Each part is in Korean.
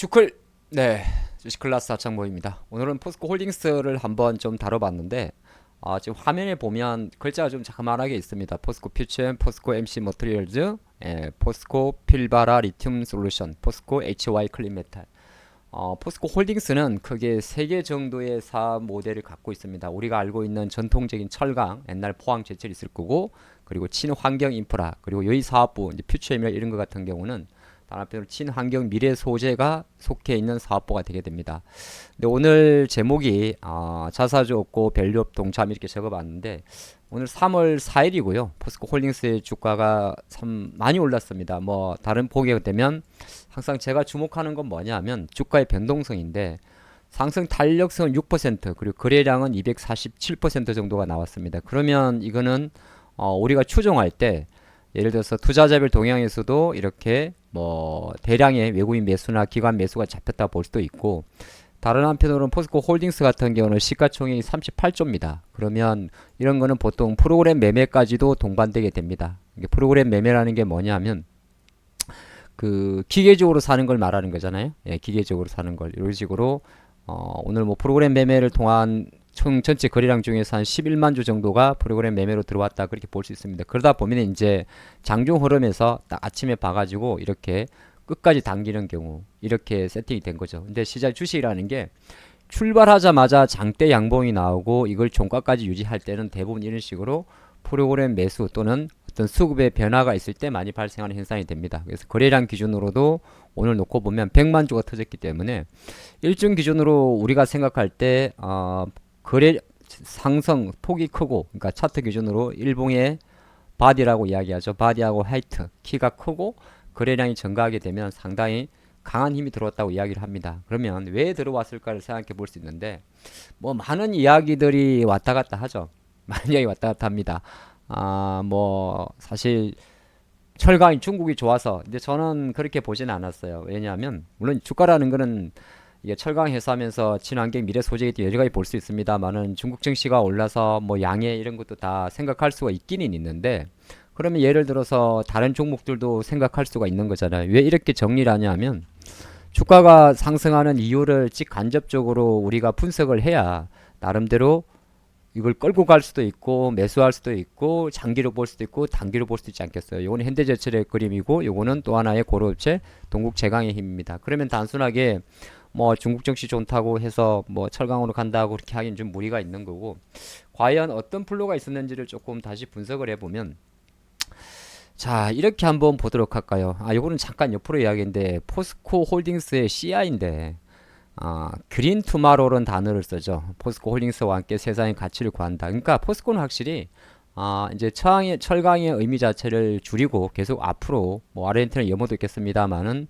주클 네 주식클라스 하창모입니다. 오늘은 포스코 홀딩스를 한번 좀 다뤄봤는데 지금 화면에 보면 글자가 좀 자그마하게 있습니다. 포스코 퓨처엠, 포스코 MC 머티리얼즈, 포스코 필바라 리튬 솔루션, 포스코 HY 클린메탈. 포스코 홀딩스는 크게 3개 정도의 사업 모델을 갖고 있습니다. 우리가 알고 있는 전통적인 철강, 옛날 포항 제철 있을 거고, 그리고 친환경 인프라, 그리고 여기 사업부, 이제 퓨처엠이나 이런 것 같은 경우는 다른 한편으로 친환경 미래 소재가 속해 있는 사업부가 되게 됩니다. 근데 오늘 제목이 자사주 없고 밸류업 동참 이렇게 적어봤는데 오늘 3월 4일이고요. 포스코 홀딩스의 주가가 참 많이 올랐습니다. 뭐 다른 보게 되면 항상 제가 주목하는 건 뭐냐면 주가의 변동성인데 상승 탄력성은 6% 그리고 거래량은 247% 정도가 나왔습니다. 그러면 이거는 우리가 추정할 때 예를 들어서 투자자별 동향에서도 이렇게 뭐 대량의 외국인 매수나 기관 매수가 잡혔다 볼 수도 있고, 다른 한편으로는 포스코 홀딩스 같은 경우는 시가총액이 38조입니다. 그러면 이런 거는 보통 프로그램 매매까지도 동반되게 됩니다. 이게 프로그램 매매라는 게 뭐냐면 그 기계적으로 사는 걸 말하는 거잖아요. 예, 기계적으로 사는 걸 이런 식으로 오늘 뭐 프로그램 매매를 통한 총 전체 거래량 중에서 한 11만 주 정도가 프로그램 매매로 들어왔다 그렇게 볼 수 있습니다. 그러다 보면 이제 장중 흐름에서 딱 아침에 봐가지고 이렇게 끝까지 당기는 경우 이렇게 세팅이 된 거죠. 근데 시장 주식이라는 게 출발하자마자 장대 양봉이 나오고 이걸 종가까지 유지할 때는 대부분 이런 식으로 프로그램 매수 또는 어떤 수급의 변화가 있을 때 많이 발생하는 현상이 됩니다. 그래서 거래량 기준으로도 오늘 놓고 보면 100만 주가 터졌기 때문에 일중 기준으로 우리가 생각할 때 거래 상승 폭이 크고, 그러니까 차트 기준으로 일봉의 바디라고 이야기하죠. 바디하고 하이트 키가 크고 거래량이 증가하게 되면 상당히 강한 힘이 들어왔다고 이야기를 합니다. 그러면 왜 들어왔을까를 생각해 볼 수 있는데 뭐 많은 이야기들이 왔다 갔다 하죠. 많은 이야기 왔다 갔다 합니다. 뭐 사실 철강이 중국이 좋아서, 근데 저는 그렇게 보지는 않았어요. 왜냐하면 물론 주가라는 거는 이게 철강 회사면서 친환경 미래 소재이기 여러 가지 볼 수 있습니다만은 중국 증시가 올라서 뭐 양해 이런 것도 다 생각할 수가 있기는 있는데, 그러면 예를 들어서 다른 종목들도 생각할 수가 있는 거잖아요. 왜 이렇게 정리를 하냐면 주가가 상승하는 이유를 직간접적으로 우리가 분석을 해야 나름대로 이걸 끌고 갈 수도 있고 매수할 수도 있고 장기로 볼 수도 있고 단기로 볼 수도 있지 않겠어요. 이거는 현대제철의 그림이고 요거는 또 하나의 고로업체 동국제강의 힘입니다. 그러면 단순하게 뭐 중국 증시 좋다고 해서 뭐 철강으로 간다고 그렇게 하기는 좀 무리가 있는 거고, 과연 어떤 플로가 있었는지를 조금 다시 분석을 해보면, 자 이렇게 한번 보도록 할까요? 요거는 잠깐 옆으로 이야기인데 포스코 홀딩스의 CI인데 그린 투마로우라는 단어를 쓰죠. 포스코 홀딩스와 함께 세상의 가치를 구한다. 그러니까 포스코는 확실히 이제 철강의 의미 자체를 줄이고 계속 앞으로 뭐 아르헨티나 염호도 있겠습니다만은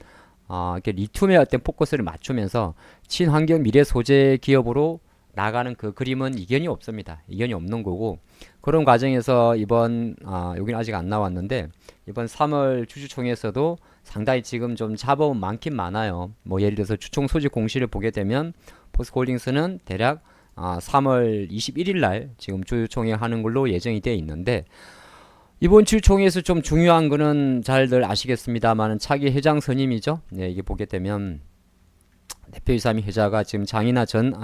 이렇게 리튬에 어떤 포커스를 맞추면서 친환경 미래 소재 기업으로 나가는 그 그림은 이견이 없습니다. 이견이 없는 거고, 그런 과정에서 이번 여기는 아직 안 나왔는데 이번 3월 주주총회에서도 상당히 지금 좀 잡아온 많긴 많아요. 뭐 예를 들어서 주총 소집 공시를 보게 되면 포스코홀딩스는 대략 3월 21일 날 지금 주주총회 하는 걸로 예정이 되어 있는데, 이번 주총회에서 좀 중요한 거는 잘들 아시겠습니다만은 차기 회장 선임이죠. 네, 이게 보게 되면 대표이사미 회자가 지금 장이나 전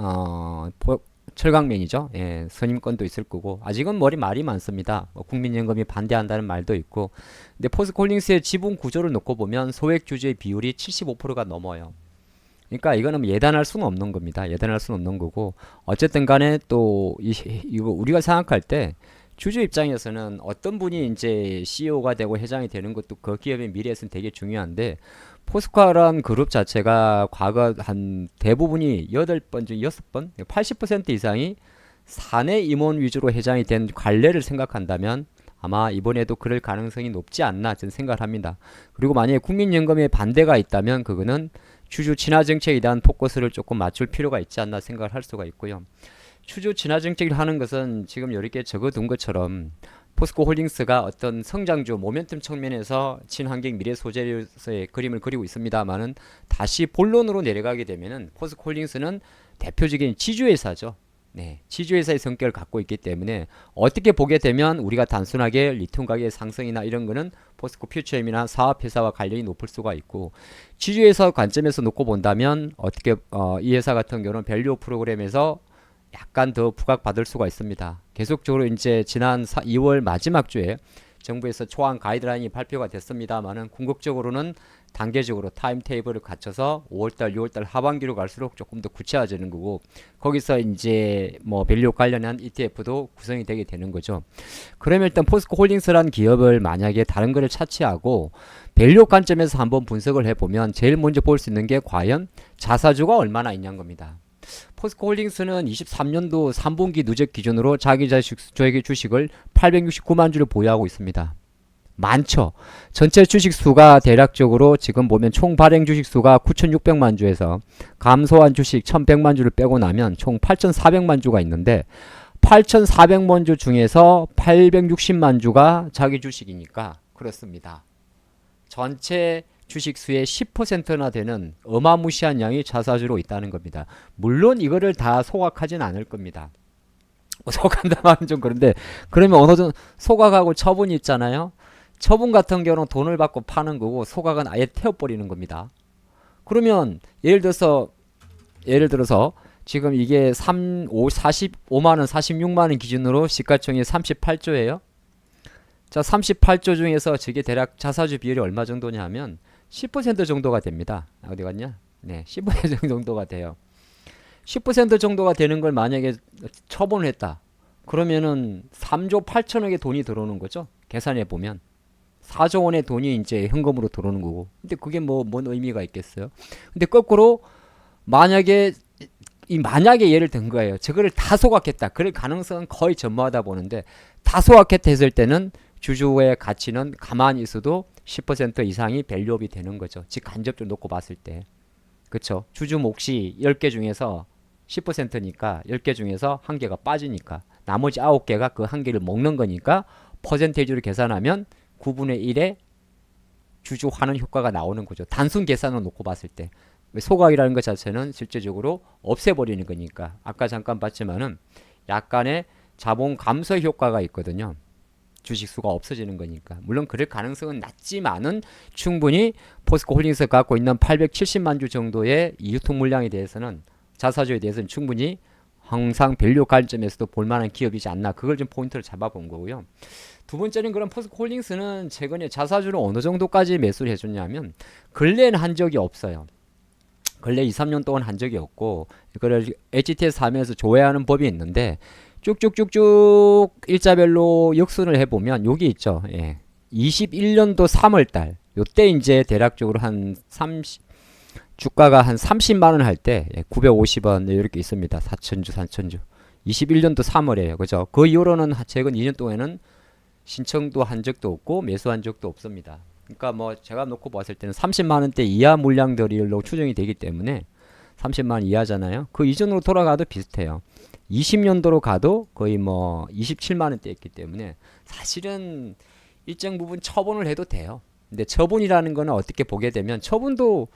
철강맨이죠. 예, 선임권도 있을 거고 아직은 말이 많습니다. 뭐 국민연금이 반대한다는 말도 있고, 근데 포스코홀딩스의 지분 구조를 놓고 보면 소액 주주의 비율이 75%가 넘어요. 그러니까 이거는 예단할 수는 없는 겁니다. 예단할 수는 없는 거고, 어쨌든 간에 또 이거 우리가 생각할 때 주주 입장에서는 어떤 분이 이제 CEO가 되고 회장이 되는 것도 그 기업의 미래에서는 되게 중요한데, 포스코라는 그룹 자체가 과거 한 대부분이 8번 중 6번 80% 이상이 사내 임원 위주로 회장이 된 관례를 생각한다면 아마 이번에도 그럴 가능성이 높지 않나 저는 생각을 합니다. 그리고 만약에 국민연금에 반대가 있다면 그거는 주주 친화 정책에 대한 포커스를 조금 맞출 필요가 있지 않나 생각을 할 수가 있고요. 주주 친화 정책을 하는 것은 지금 이렇게 적어둔 것처럼 포스코 홀딩스가 어떤 성장주 모멘텀 측면에서 친환경 미래 소재의 그림을 그리고 있습니다만은 다시 본론으로 내려가게 되면은 포스코 홀딩스는 대표적인 지주회사죠. 네, 지주회사의 성격을 갖고 있기 때문에 어떻게 보게 되면 우리가 단순하게 리튬 가격의 상승이나 이런 거는 포스코 퓨처엠이나 사업회사와 관련이 높을 수가 있고, 지주회사 관점에서 놓고 본다면 어떻게 이 회사 같은 경우는 밸류 프로그램에서 약간 더 부각받을 수가 있습니다. 계속적으로 이제 지난 2월 마지막 주에 정부에서 초안 가이드라인이 발표가 됐습니다만은 궁극적으로는 단계적으로 타임테이블을 갖춰서 5월달, 6월달 하반기로 갈수록 조금 더 구체화되는 거고, 거기서 이제 뭐 밸류 관련한 ETF도 구성이 되게 되는 거죠. 그러면 일단 포스코 홀딩스라는 기업을 만약에 다른 거를 차치하고 밸류 관점에서 한번 분석을 해보면 제일 먼저 볼 수 있는 게 과연 자사주가 얼마나 있냐는 겁니다. 포스코 홀딩스는 23년도 3분기 누적 기준으로 자기 주식을 869만 주를 보유하고 있습니다. 많죠. 전체 주식 수가 대략적으로 지금 보면 총 발행 주식 수가 9,600만 주에서 감소한 주식 1,100만 주를 빼고 나면 총 8,400만 주가 있는데, 8,400만 주 중에서 860만 주가 자기 주식이니까 그렇습니다. 전체 주식 수의 10%나 되는 어마무시한 양이 자사주로 있다는 겁니다. 물론 이거를 다 소각하진 않을 겁니다. 소각한다 말은 좀 그런데, 그러면 어느 정도 소각하고 처분이 있잖아요. 처분 같은 경우는 돈을 받고 파는 거고, 소각은 아예 태워버리는 겁니다. 그러면 예를 들어서 지금 이게 45만원 46만원 기준으로 시가총액 38조예요. 자, 38조 중에서 저게 대략 자사주 비율이 얼마 정도냐 하면 10% 정도가 됩니다. 어디 갔냐? 네, 10% 정도가 돼요. 10% 정도가 되는 걸 만약에 처분을 했다. 그러면은 3조 8천억의 돈이 들어오는 거죠. 계산해 보면 4조 원의 돈이 이제 현금으로 들어오는 거고. 근데 그게 뭔 의미가 있겠어요? 근데 거꾸로 만약에 예를 든 거예요. 저거를 다 소각했다. 그럴 가능성은 거의 전무하다 보는데, 다 소각했다 했을 때는 주주의 가치는 가만히 있어도 10% 이상이 밸류업이 되는 거죠. 즉 간접적으로 놓고 봤을 때. 그쵸? 주주 몫이 10개 중에서 10%니까 10개 중에서 1개가 빠지니까 나머지 9개가 그 1개를 먹는 거니까 퍼센테이지로 계산하면 9분의 1의 주주 환원 효과가 나오는 거죠. 단순 계산을 놓고 봤을 때. 소각이라는 것 자체는 실제적으로 없애버리는 거니까. 아까 잠깐 봤지만은 약간의 자본 감소 효과가 있거든요. 주식 수가 없어지는 거니까. 물론 그럴 가능성은 낮지만은 충분히 포스코 홀딩스가 갖고 있는 870만 주 정도의 유통 물량에 대해서는, 자사주에 대해서는 충분히 항상 밸류 관점에서도 볼만한 기업이지 않나. 그걸 좀 포인트를 잡아본 거고요. 두 번째는 그럼 포스코 홀딩스는 최근에 자사주를 어느 정도까지 매수를 해줬냐면, 근래는 한 적이 없어요. 근래 2, 3년 동안 한 적이 없고, 이거를 HTS 하면서 조회하는 법이 있는데, 쭉쭉쭉쭉 일자별로 역순을 해보면 여기 있죠. 예. 21년도 3월달 요때 이제 대략적으로 한 30, 주가가 한 30만원 할 때 950원 이렇게 있습니다. 4천주 3천주 21년도 3월에요. 그죠? 그 이후로는 최근 2년 동안은 신청도 한 적도 없고 매수한 적도 없습니다. 그러니까 뭐 제가 놓고 봤을 때는 30만원대 이하 물량들로 추정이 되기 때문에 30만원 이하잖아요. 그 이전으로 돌아가도 비슷해요. 20년도로 가도 거의 뭐 27만원대였기 때문에 사실은 일정 부분 처분을 해도 돼요. 근데 처분이라는 거는 어떻게 보게 되면, 처분도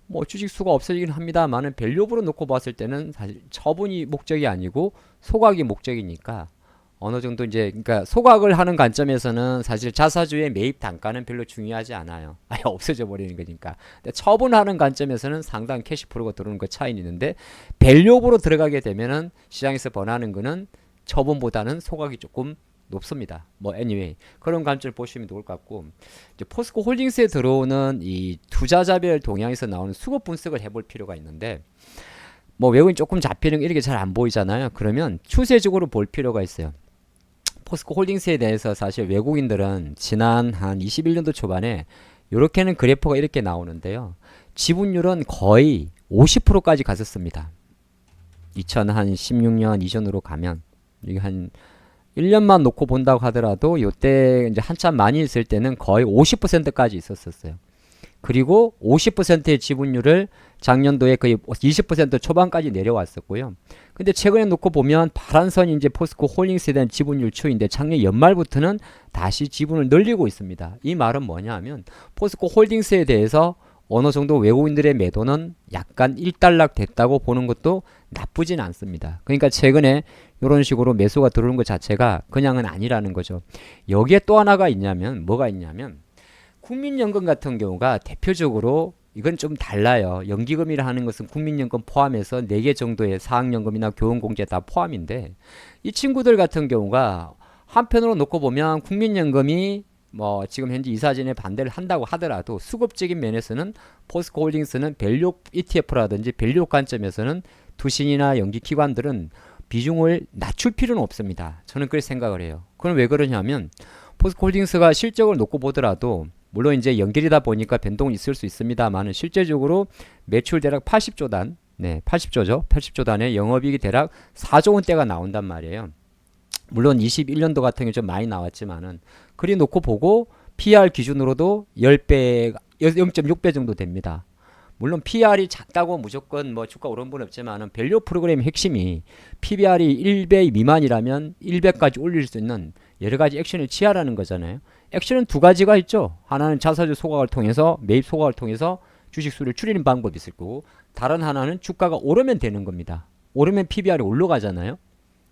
뭐 주식 수가 없어지긴 합니다만은 밸류업으로 놓고 봤을 때는 사실 처분이 목적이 아니고 소각이 목적이니까 어느 정도 이제, 그러니까 소각을 하는 관점에서는 사실 자사주의 매입 단가는 별로 중요하지 않아요. 아예 없어져 버리는 거니까. 근데 처분하는 관점에서는 상당한 캐시프로가 들어오는 거 차이는 있는데, 밸류업으로 들어가게 되면은 시장에서 번하는 거는 처분보다는 소각이 조금 높습니다. 뭐 anyway 그런 관점을 보시면 좋을 것 같고, 이제 포스코 홀딩스에 들어오는 이 투자자별 동향에서 나오는 수급 분석을 해볼 필요가 있는데, 뭐 외국인 조금 잡히는 게 이렇게 잘 안 보이잖아요. 그러면 추세적으로 볼 필요가 있어요. 포스코 홀딩스에 대해서 사실 외국인들은 지난 한 21년도 초반에 이렇게는 그래프가 이렇게 나오는데요. 지분율은 거의 50%까지 갔었습니다. 2016년 이전으로 가면 이게 한 1년만 놓고 본다고 하더라도 이때 이제 한참 많이 있을 때는 거의 50%까지 있었어요. 그리고 50%의 지분율을 작년도에 거의 20% 초반까지 내려왔었고요. 근데 최근에 놓고 보면 파란 선이 이제 포스코 홀딩스에 대한 지분율 추이인데, 작년 연말부터는 다시 지분을 늘리고 있습니다. 이 말은 뭐냐 하면 포스코 홀딩스에 대해서 어느 정도 외국인들의 매도는 약간 일단락 됐다고 보는 것도 나쁘진 않습니다. 그러니까 최근에 이런 식으로 매수가 들어오는 것 자체가 그냥은 아니라는 거죠. 여기에 또 하나가 있냐면 뭐가 있냐면 국민연금 같은 경우가 대표적으로 이건 좀 달라요. 연기금이라 하는 것은 국민연금 포함해서 4개 정도의 사학연금이나 교원공제 다 포함인데 이 친구들 같은 경우가 한편으로 놓고 보면 국민연금이 뭐 지금 현재 이사진에 반대를 한다고 하더라도 수급적인 면에서는 포스코홀딩스는 밸류 ETF라든지 밸류 관점에서는 투신이나 연기기관들은 비중을 낮출 필요는 없습니다. 저는 그렇게 생각을 해요. 그럼 왜 그러냐면 포스코홀딩스가 실적을 놓고 보더라도 물론 이제 연결이다 보니까 변동은 있을 수 있습니다만 실제적으로 매출 대략 80조 단, 네, 80조죠. 80조 단에 영업이익이 대략 4조 원대가 나온단 말이에요. 물론 21년도 같은 경우 좀 많이 나왔지만은 그리 놓고 보고 PR 기준으로도 10배, 0.6배 정도 됩니다. 물론 PR이 작다고 무조건 뭐 주가 오른 분 없지만은 밸류 프로그램의 핵심이 PBR이 1배 미만이라면 1배까지 올릴 수 있는 여러 가지 액션을 취하라는 거잖아요. 액션은 두 가지가 있죠. 하나는 자사주 소각을 통해서 매입 소각을 통해서 주식 수를 줄이는 방법이 있을 거고 다른 하나는 주가가 오르면 되는 겁니다. 오르면 PBR이 올라가잖아요.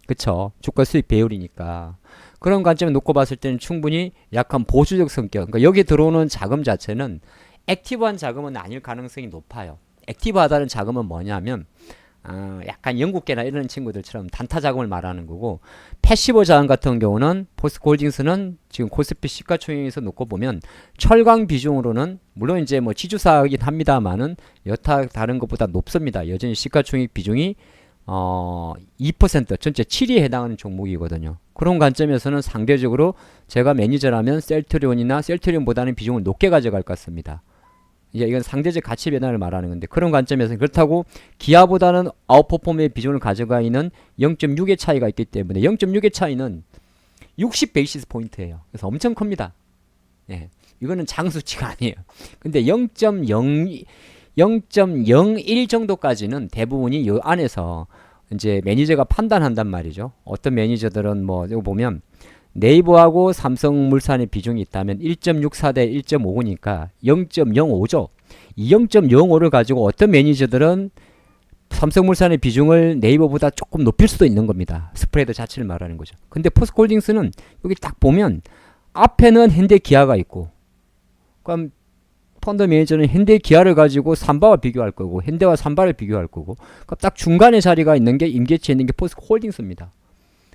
그쵸? 주가 수익 배율이니까. 그런 관점을 놓고 봤을 때는 충분히 약간 보수적 성격. 그러니까 여기 들어오는 자금 자체는 액티브한 자금은 아닐 가능성이 높아요. 액티브하다는 자금은 뭐냐면 약간 영국계나 이런 친구들처럼 단타 자금을 말하는 거고 패시브 자금 같은 경우는 포스코홀딩스는 지금 코스피 시가총액에서 놓고 보면 철강 비중으로는 물론 이제 뭐 지주사이긴 합니다만은 여타 다른 것보다 높습니다. 여전히 시가총액 비중이 2% 전체 7위에 해당하는 종목이거든요. 그런 관점에서는 상대적으로 제가 매니저라면 셀트리온이나 셀트리온보다는 비중을 높게 가져갈 것 같습니다. 이건 상대적 가치 변화를 말하는 건데 그런 관점에서는 그렇다고 기아보다는 아웃퍼폼의 비중을 가져가 있는 0.6의 차이가 있기 때문에 0.6의 차이는 60 베이시스 포인트예요. 그래서 엄청 큽니다. 예. 이거는 장수치가 아니에요. 근데 0.01 정도까지는 대부분이 이 안에서 이제 매니저가 판단한단 말이죠. 어떤 매니저들은 뭐 이거 보면 네이버하고 삼성물산의 비중이 있다면 1.64 대 1.59니까 0.05죠. 이 0.05를 가지고 어떤 매니저들은 삼성물산의 비중을 네이버보다 조금 높일 수도 있는 겁니다. 스프레드 자체를 말하는 거죠. 근데 포스코홀딩스는 여기 딱 보면 앞에는 현대기아가 있고 그럼 펀드 매니저는 현대기아를 가지고 삼바와 비교할 거고 현대와 삼바를 비교할 거고 그럼 딱 중간에 자리가 있는 게 임계치에 있는 게 포스코홀딩스입니다.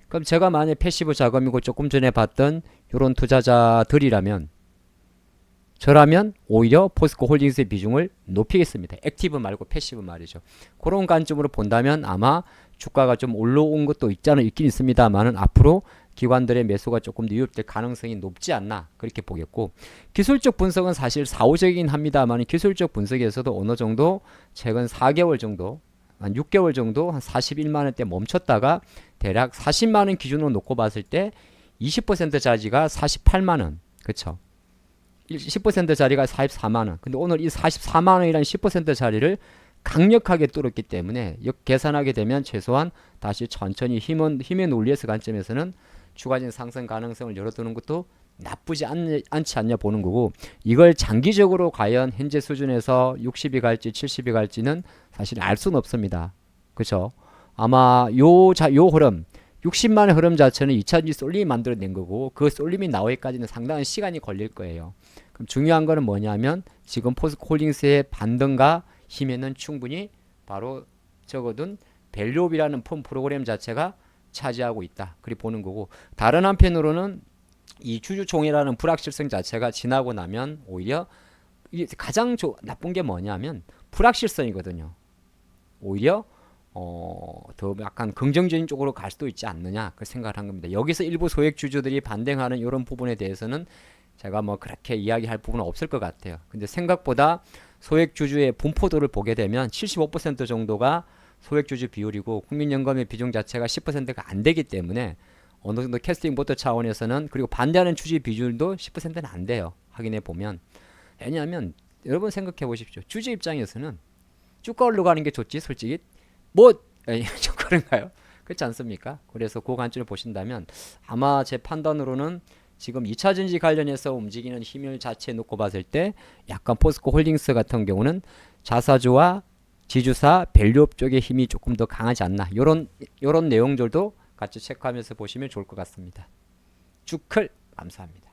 그럼 제가 만약에 패시브 자금이고 조금 전에 봤던 이런 투자자들이라면 저라면 오히려 포스코홀딩스의 비중을 높이겠습니다. 액티브 말고 패시브 말이죠. 그런 관점으로 본다면 아마 주가가 좀 올라온 것도 있긴 있습니다만은 앞으로 기관들의 매수가 조금 더 유입될 가능성이 높지 않나 그렇게 보겠고 기술적 분석은 사실 사후적이긴 합니다만 기술적 분석에서도 어느 정도 최근 4개월 정도 한 6개월 정도 한 41만원대 멈췄다가 대략 40만원 기준으로 놓고 봤을 때 20% 자리가 48만원 그쵸 10% 자리가 44만원 근데 오늘 이 44만원이라는 10% 자리를 강력하게 뚫었기 때문에 계산하게 되면 최소한 다시 천천히 힘의 논리에서 관점에서는 추가적인 상승 가능성을 열어두는 것도 나쁘지 않지 않냐 보는 거고 이걸 장기적으로 과연 현재 수준에서 60이 갈지 70이 갈지는 사실 알 수는 없습니다. 그렇죠? 아마 요 흐름 60만의 흐름 자체는 2차전지 쏠림이 만들어낸 거고 그 쏠림이 나오기까지는 상당한 시간이 걸릴 거예요. 그럼 중요한 거는 뭐냐면 지금 포스코홀딩스의 반등과 힘에는 충분히 바로 적어둔 밸류업이라는 폰 프로그램 자체가 차지하고 있다. 그리 보는 거고 다른 한편으로는 이 주주총회라는 불확실성 자체가 지나고 나면 오히려 가장 나쁜 게 뭐냐면 불확실성이거든요. 오히려 더 약간 긍정적인 쪽으로 갈 수도 있지 않느냐 그 생각을 한 겁니다. 여기서 일부 소액 주주들이 반등하는 이런 부분에 대해서는 제가 뭐 그렇게 이야기할 부분은 없을 것 같아요. 근데 생각보다 소액 주주의 분포도를 보게 되면 75% 정도가 소액주주 비율이고 국민연금의 비중 자체가 10%가 안 되기 때문에 어느 정도 캐스팅 보트 차원에서는 그리고 반대하는 주주 비율도 10%는 안 돼요. 확인해 보면 왜냐하면 여러분 생각해 보십시오. 주주 입장에서는 주가 올라가는 게 좋지 솔직히 뭐 좀 그런가요? 그렇지 않습니까? 그래서 그 관점을 보신다면 아마 제 판단으로는 지금 2차 전지 관련해서 움직이는 힘을 자체 놓고 봤을 때 약간 포스코 홀딩스 같은 경우는 자사주와 지주사 밸류업 쪽의 힘이 조금 더 강하지 않나. 요런 내용들도 같이 체크하면서 보시면 좋을 것 같습니다. 주클 감사합니다.